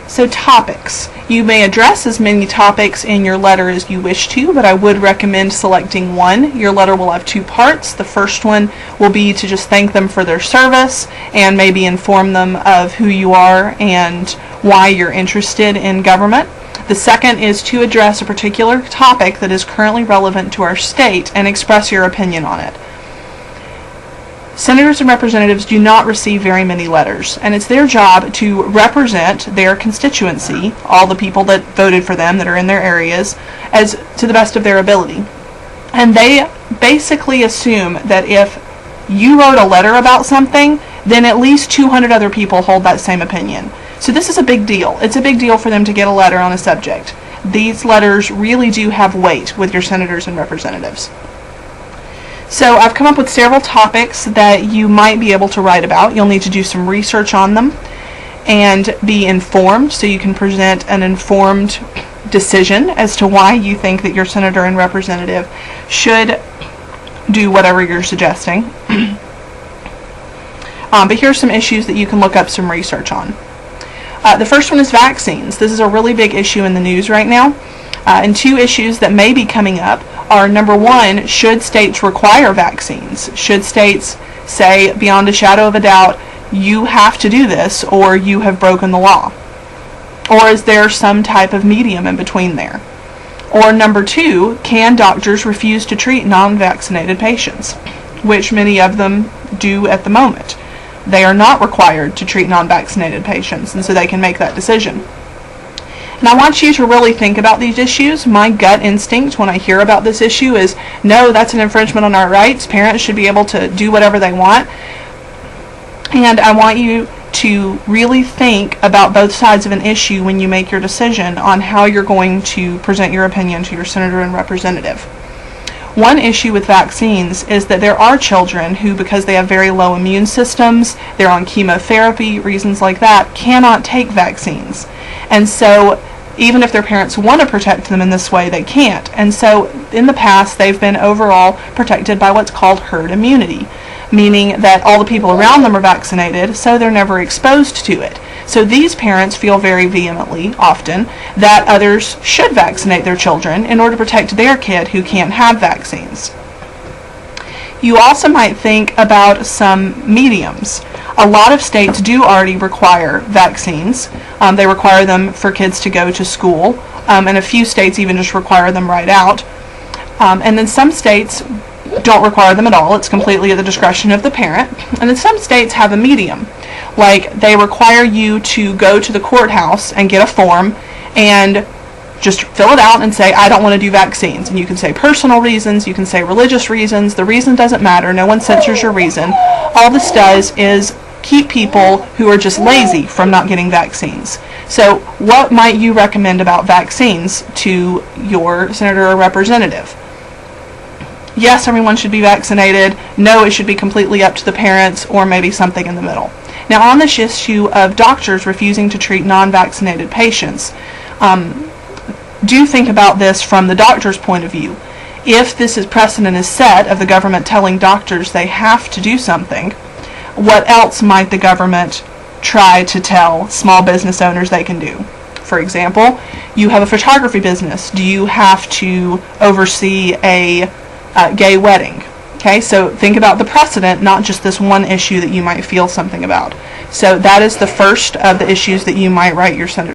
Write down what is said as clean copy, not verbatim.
So topics. You may address as many topics in your letter as you wish to, but I would recommend selecting one. Your letter will have two parts. The first one will be to just thank them for their service and maybe inform them of who you are and why you're interested in government. The second is to address a particular topic that is currently relevant to our state and express your opinion on it. Senators and representatives do not receive very many letters, and it's their job to represent their constituency, all the people that voted for them that are in their areas, as to the best of their ability. And they basically assume that if you wrote a letter about something, then at least 200 other people hold that same opinion. So this is a big deal. It's a big deal for them to get a letter on a subject. These letters really do have weight with your senators and representatives. So I've come up with several topics that you might be able to write about. You'll need to do some research on them and be informed so you can present an informed decision as to why you think that your senator and representative should do whatever you're suggesting. But here are some issues that you can look up some research on. The first one is vaccines. This is a really big issue in the news right now. And two issues that may be coming up are, number one, should states require vaccines? Should states say, beyond a shadow of a doubt, you have to do this or you have broken the law? Or is there some type of medium in between there? Or number two, can doctors refuse to treat non-vaccinated patients, which many of them do at the moment? They are not required to treat non-vaccinated patients, and so they can make that decision. And I want you to really think about these issues. My gut instinct when I hear about this issue is, no, that's an infringement on our rights. Parents should be able to do whatever they want. And I want you to really think about both sides of an issue when you make your decision on how you're going to present your opinion to your senator and representative. One issue with vaccines is that there are children who, because they have very low immune systems, they're on chemotherapy, reasons like that, cannot take vaccines. And so even if their parents want to protect them in this way, they can't. And so in the past, they've been overall protected by what's called herd immunity, meaning that all the people around them are vaccinated, so they're never exposed to it. So these parents feel very vehemently, often, that others should vaccinate their children in order to protect their kid who can't have vaccines. You also might think about some mediums. A lot of states do already require vaccines. They require them for kids to go to school, and a few states even just require them right out. And then some states don't require them at all. It's completely at the discretion of the parent. And then some states have a medium. Like, they require you to go to the courthouse and get a form and just fill it out and say, I don't want to do vaccines. And you can say personal reasons, you can say religious reasons. The reason doesn't matter. No one censors your reason. All this does is keep people who are just lazy from not getting vaccines. So what might you recommend about vaccines to your senator or representative? Yes, everyone should be vaccinated. No, it should be completely up to the parents, or maybe something in the middle. Now, on this issue of doctors refusing to treat non-vaccinated patients, do think about this from the doctor's point of view. If this is precedent is set of the government telling doctors they have to do something, what else might the government try to tell small business owners they can do? For example, you have a photography business. Do you have to oversee a gay wedding? Okay, so think about the precedent, not just this one issue that you might feel something about. So that is the first of the issues that you might write your senator.